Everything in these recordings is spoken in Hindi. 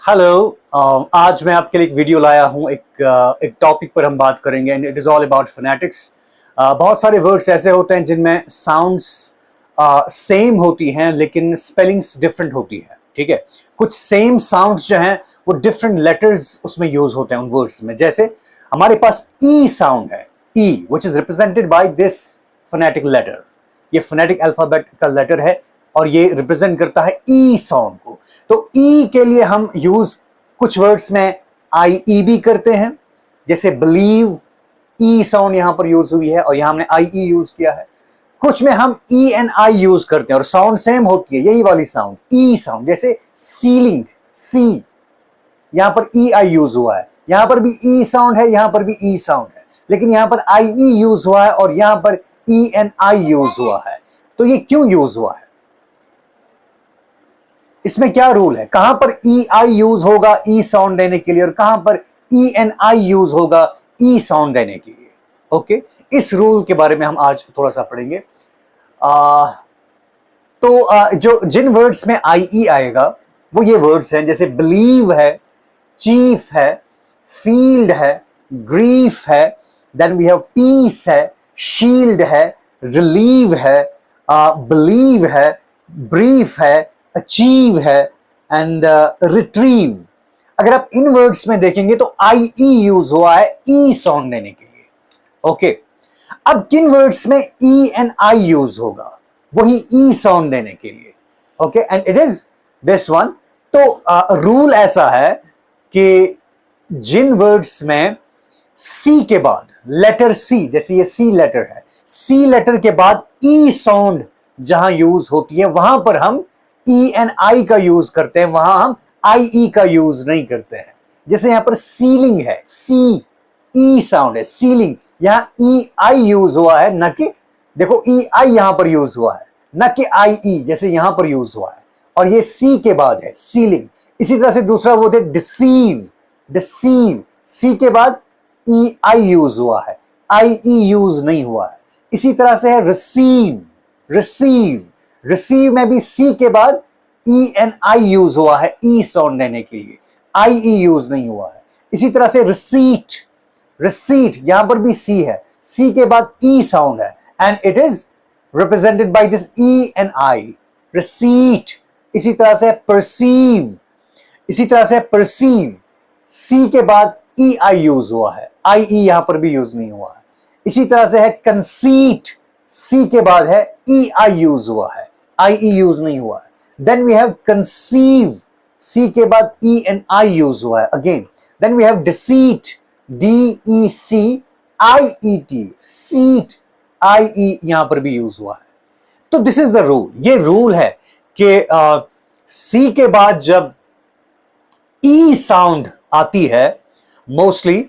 हेलो। आज मैं आपके लिए एक वीडियो लाया हूं। एक टॉपिक पर हम बात करेंगे and it is all about phonetics. बहुत सारे वर्ड्स ऐसे होते हैं जिनमें साउंड्स सेम होती हैं लेकिन स्पेलिंग्स डिफरेंट होती है। ठीक है, कुछ सेम साउंड्स जो हैं वो डिफरेंट लेटर्स उसमें यूज होते हैं उन वर्ड्स में। जैसे हमारे पास ई साउंड है, E which is represented by this phonetic letter. ये फोनेटिक अल्फाबेट का लेटर है और ये रिप्रेजेंट करता है ई साउंड को। तो ई के लिए हम यूज कुछ वर्ड्स में आई ई भी करते हैं, जैसे बिलीव, ई साउंड यहां पर यूज हुई है और यहां हमने आई ई यूज किया है। कुछ में हम ई एंड आई यूज करते हैं और साउंड सेम होती है, यही वाली साउंड ई साउंड। जैसे सीलिंग, सी, यहां पर ई आई यूज हुआ है, यहां पर भी ई साउंड है, यहां पर भी ई साउंड है, लेकिन यहां पर आई ई यूज हुआ है और यहां पर ई एंड आई यूज हुआ है। तो ये क्यों यूज हुआ है, इसमें क्या रूल है, कहां पर ई आई यूज होगा ई साउंड देने के लिए और कहां पर ई एन आई यूज होगा ई साउंड देने के लिए। ओके, इस रूल के बारे में हम आज थोड़ा सा पढ़ेंगे। जो जिन वर्ड्स में आई ई आएगा वो ये वर्ड्स हैं, जैसे बिलीव है, चीफ है, फील्ड है, ग्रीफ है, देन वी हैव पीस है, शील्ड है, रिलीव है, बिलीव है, ब्रीफ है, अचीव है एंड रिट्रीव। अगर आप इन वर्ड्स में देखेंगे तो आई ई यूज हुआ है ई साउंड देने के लिए। ओके, अब किन वर्ड्स में ई एंड आई यूज होगा, वही ई साउंड देने के लिए। Okay, and it is this one. तो रूल ऐसा है कि जिन वर्ड्स में सी के बाद लेटर सी, जैसे ये सी लेटर है, सी लेटर के बाद ई साउंड जहां यूज होती है वहां पर हम ई एंड आई का यूज करते हैं, वहां हम आई ई का यूज नहीं करते हैं। जैसे यहां पर सीलिंग है, सी ई साउंड है, सीलिंग, यहां ई आई यूज हुआ है, न कि देखो ई आई यहां पर यूज हुआ है, न कि आई ई जैसे यहां पर यूज हुआ है, और ये सी के बाद है सीलिंग। इसी तरह से दूसरा वो है डिसीव, डिसीव, सी के बाद ई आई यूज हुआ है, आई ई यूज नहीं हुआ है। इसी तरह से है रिसीव, रिसीव, रिसीव में भी सी के बाद ई एन आई यूज हुआ है ई साउंड देने के लिए, आई ई यूज नहीं हुआ है। इसी तरह से रिसीट, रिसीट, यहां पर भी सी है, सी के बाद ई साउंड है and it is represented by this E and I, receipt. इसी तरह से परसीव, इसी तरह से परसीव, सी के बाद ई आई यूज हुआ है, आई ई यहां पर भी यूज नहीं हुआ है। इसी तरह से है कंसीट, सी के बाद है ई आई यूज हुआ है, आई ई यूज नहीं हुआ है। Then we have conceive, C के बाद ई एंड आई यूज हुआ है again. Then we have deceit, D E C I E T, seat, I E यहां पर भी यूज हुआ है। तो दिस इज द रूल, ये रूल है कि सी के बाद जब ई साउंड आती है मोस्टली,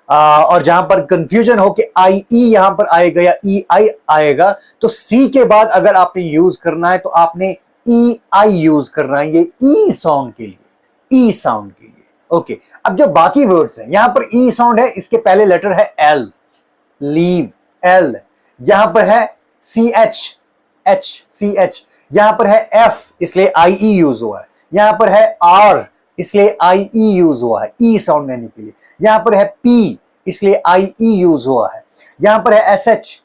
और जहां पर कंफ्यूजन हो कि आई ई यहां पर आएगा या ई आई आएगा, तो सी के बाद अगर आपने यूज करना है तो आपने ई आई यूज करना है, ये ई साउंड के लिए, ई साउंड के लिए। ओके, अब जो बाकी वर्ड्स हैं यहां पर ई साउंड है, इसके पहले लेटर है एल, लीव, एल, यहां पर है C H, H, C H, यहां पर है एफ, इसलिए आई ई यूज हुआ है, यहां पर है आर, इसलिए आई ई यूज हुआ है ई साउंड देने के लिए, यहां पर है पी, इसलिए आई ई यूज हुआ है, यहां पर है एस एच,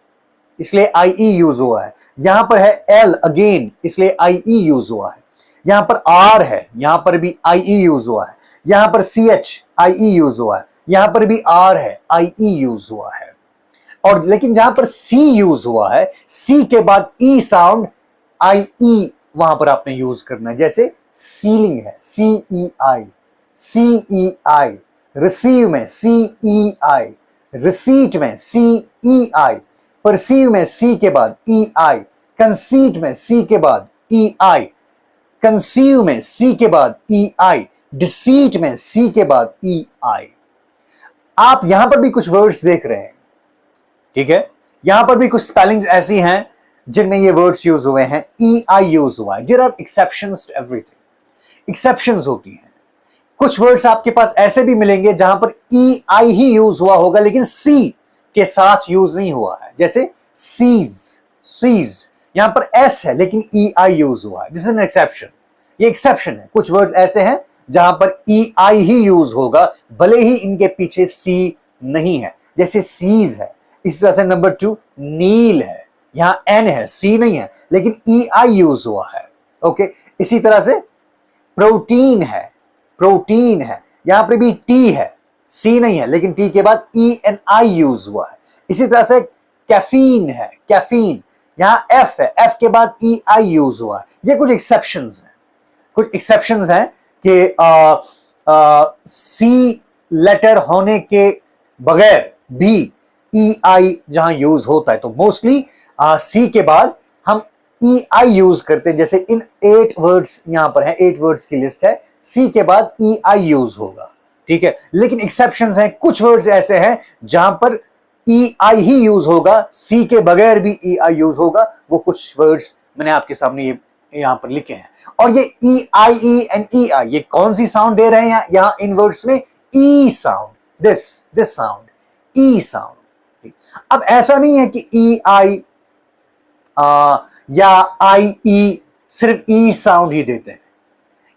इसलिए आई ई यूज हुआ है, यहां पर है एल अगेन, इसलिए आई ई यूज हुआ है, यहां पर आर है, यहां पर भी आई ई यूज हुआ है, यहां पर सी एच, आई ई यूज हुआ है, यहां पर भी आर है, आई ई यूज हुआ है। और लेकिन जहां पर सी यूज हुआ है, सी के बाद ई साउंड, आई ई वहां पर आपने यूज करना है। जैसे सीलिंग है, सी ई आई, सी ई आई, रिसीव में सी ई आई, रिसीट में सी ई आई, परसीव में सी के बाद ई आई, कंसीट में सी के बाद ई आई, कंसीव में सी के बाद ई आई, डिसीट में सी के बाद ई आई। आप यहां पर भी कुछ वर्ड्स देख रहे हैं, ठीक है, यहां पर भी कुछ स्पेलिंग्स ऐसी हैं जिनमें ये वर्ड्स यूज हुए हैं, ई आई यूज हुआ है। There are exceptions to everything, exceptions होती हैं। कुछ वर्ड्स आपके पास ऐसे भी मिलेंगे जहां पर ई आई ही यूज हुआ होगा लेकिन सी के साथ यूज नहीं हुआ है, जैसे सीज, सीज, यहां पर एस है लेकिन ई आई यूज हुआ है, दिस इज एन एक्सेप्शन, ये एक्सेप्शन है। कुछ वर्ड्स ऐसे हैं जहां पर ई आई ही यूज होगा, भले ही इनके पीछे सी नहीं है, जैसे सीज है। इस तरह से नंबर 2 नील है, यहां एन है, सी नहीं है, लेकिन ई आई यूज हुआ है। ओके, इसी तरह से प्रोटीन है, प्रोटीन है, यहां पर भी टी है, सी नहीं है, लेकिन टी के बाद ई एन आई यूज हुआ है। इसी तरह से कैफीन है, कैफीन, यहां एफ है, एफ के बाद ई आई यूज हुआ है। ये कुछ एक्सेप्शंस हैं, कुछ एक्सेप्शंस हैं कि सी लेटर होने के बगैर भी ई आई जहां यूज होता है, तो मोस्टली सी के बाद हम ई आई यूज करते हैं। जैसे इन 8 वर्ड्स यहां पर है, 8 वर्ड्स की लिस्ट है, सी के बाद ई आई यूज होगा, ठीक है। लेकिन एक्सेप्शंस हैं, कुछ वर्ड्स ऐसे हैं जहां पर ई आई ही यूज होगा, सी के बगैर भी ई आई यूज होगा। वो कुछ वर्ड्स मैंने आपके सामने ये यहां पर लिखे हैं। और ये ई आई एंड ई आई, ये कौन सी साउंड दे रहे हैं यहां इन वर्ड्स में? E sound, this sound, E sound. अब ऐसा नहीं है कि ई आई या आई ई सिर्फ ई साउंड ही देते हैं,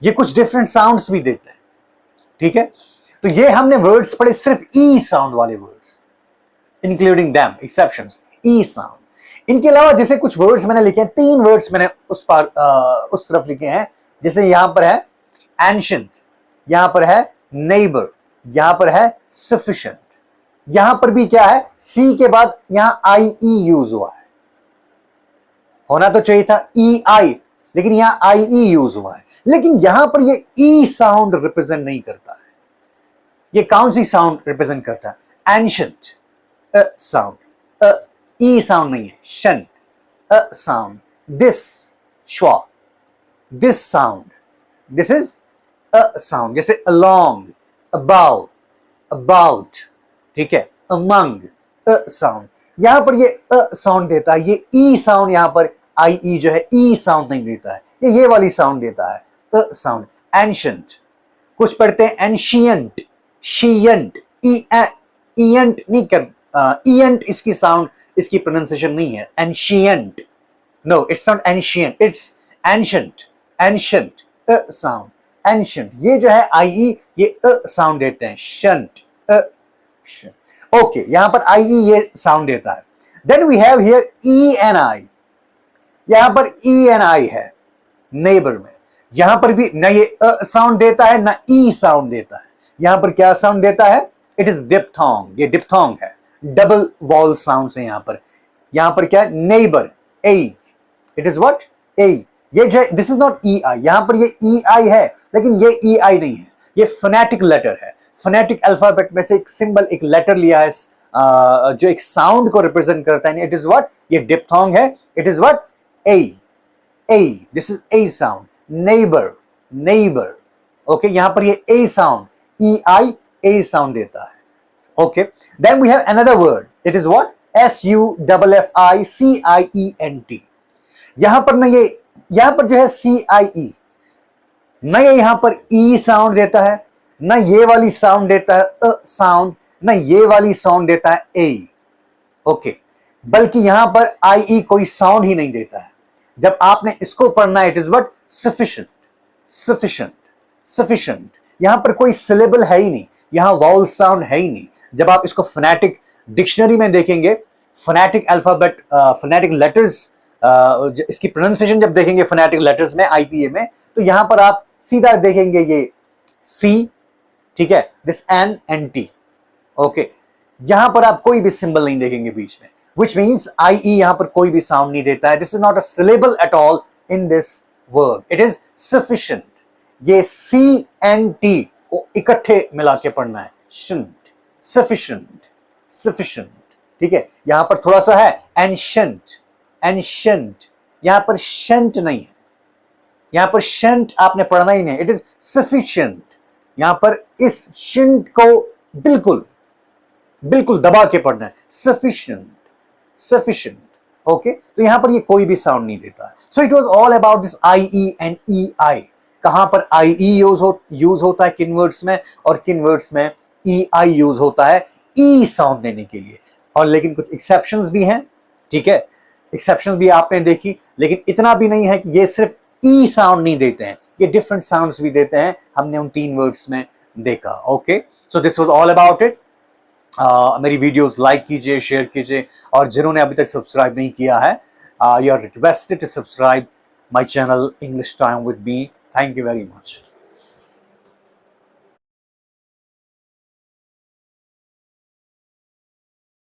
ये कुछ डिफरेंट साउंड्स भी देते हैं, ठीक है। तो ये हमने वर्ड्स पढ़े सिर्फ ई साउंड वाले वर्ड्स, इंक्लूडिंग दैम एक्सेप्शंस, ई साउंड। इनके अलावा जैसे कुछ वर्ड्स मैंने लिखे हैं, 3 वर्ड्स मैंने उस तरफ लिखे हैं। जैसे यहां पर है एंशिएंट, यहां पर है नेबर, यहां पर है सफिशिएंट। यहां पर भी क्या है, सी के बाद यहां आई ई यूज हुआ है, होना तो चाहिए था ई आई, लेकिन यहां आई ई यूज हुआ है। लेकिन यहां पर ये ई साउंड रिप्रेजेंट नहीं करता है। ये कौन सी साउंड रिप्रेजेंट करता है? एंशिएंट साउंड, ई साउंड नहीं है, shunt sound, this schwa, this sound, this is sound. जैसे अलोंग, अबाउ, अबाउट, ठीक है, अमंग, साउंड। यहां पर ये साउंड देता है, ये ई साउंड यहां पर आई ई जो है ई साउंड नहीं देता है, ये वाली साउंड देता है साउंड। एंशिएंट, कुछ पढ़ते हैं एंशिएंट, शीयंट, ईएंट नहीं कर, ईएंट इसकी साउंड, इसकी प्रोनाउंसिएशन नहीं है, ancient, no it's not ancient, it's ancient, ancient sound, ancient. ये जो है आई ई ये साउंड देते हैं, शंट, ओके, यहां पर आई ई ये साउंड देता है। Then we have here E N I, यहां पर ई एन आई है नेबर में, यहां पर भी ना ये साउंड देता है ना ई साउंड देता है। यहां पर क्या साउंड देता है? इट इज डिप्थोंग, ये डिप्थोंग है, डबल वॉल साउंड है यहां पर। यहां पर क्या है? Neighbour, A, it is what? A. ये जो है this is not E I, यहां पर ये ई आई है, लेकिन ये ई आई नहीं है, ये फोनेटिक लेटर है। फोनेटिक अल्फाबेट में से एक सिंबल, एक लेटर लिया है जो एक साउंड को रिप्रेजेंट करता है। It is what? ये डिप्थोंग है, it is what? A, A, this is a sound. Neighbour, neighbour, okay, यहां पर ये ए साउंड, ई आई ए साउंड देता है। Okay, then we have another word, it is what? S U double F I C I E N T. यहां पर ना ये, यहां पर जो है सी आई ई, ना ये यहां पर ई साउंड देता है, ना ये वाली साउंड देता है साउंड, ना ये वाली साउंड देता है ए, ओके, बल्कि यहां पर आई ई कोई साउंड ही नहीं देता है। जब आपने इसको पढ़ना है, it is what? Sufficient, sufficient, sufficient. यहां पर कोई सिलेबल है ही नहीं, यहां वाउल साउंड है ही नहीं। जब आप इसको फोनेटिक डिक्शनरी में देखेंगे, फोनेटिक अल्फाबेट, फोनेटिक लेटर्स, इसकी प्रोनाउंसिएशन जब देखेंगे फोनेटिक लेटर्स में, आईपीए में, तो यहां पर आप सीधा देखेंगे ये सी, ठीक है, this N N T, okay. यहां पर आप कोई भी सिंबल नहीं देखेंगे बीच में, which means आई ई यहां पर कोई भी साउंड नहीं देता है। This is not a syllable at all in this word, it is sufficient। ये सी एन टी को इकट्ठे मिला के पढ़ना है, shouldn't, sufficient, sufficient, ठीक है। यहां पर थोड़ा सा है ancient, ancient, यहां पर शंट नहीं है, यहां पर शंट आपने पढ़ना ही नहीं, इट इज sufficient। यहां पर इस शिंट को बिल्कुल बिल्कुल दबा के पढ़ना है, sufficient, sufficient, ओके। तो यहां पर ये कोई भी साउंड नहीं देता है। So it was all about this I E and E I. कहां पर आई ई यूज होता है किन वर्ड्स में, और किन वर्ड्स में ई आई यूज होता है ई साउंड देने के लिए। और लेकिन कुछ एक्सेप्शंस भी हैं, ठीक है, एक्सेप्शंस भी आपने देखी, लेकिन इतना भी नहीं है कि ये सिर्फ ई साउंड नहीं देते हैं, ये डिफरेंट साउंड्स भी देते हैं, हमने उन 3 वर्ड्स में देखा। Okay, so this was all about it. मेरी वीडियोस लाइक कीजिए, शेयर कीजिए, और जिन्होंने अभी तक सब्सक्राइब नहीं किया है, you are requested to subscribe my channel English time with me. Thank you very much.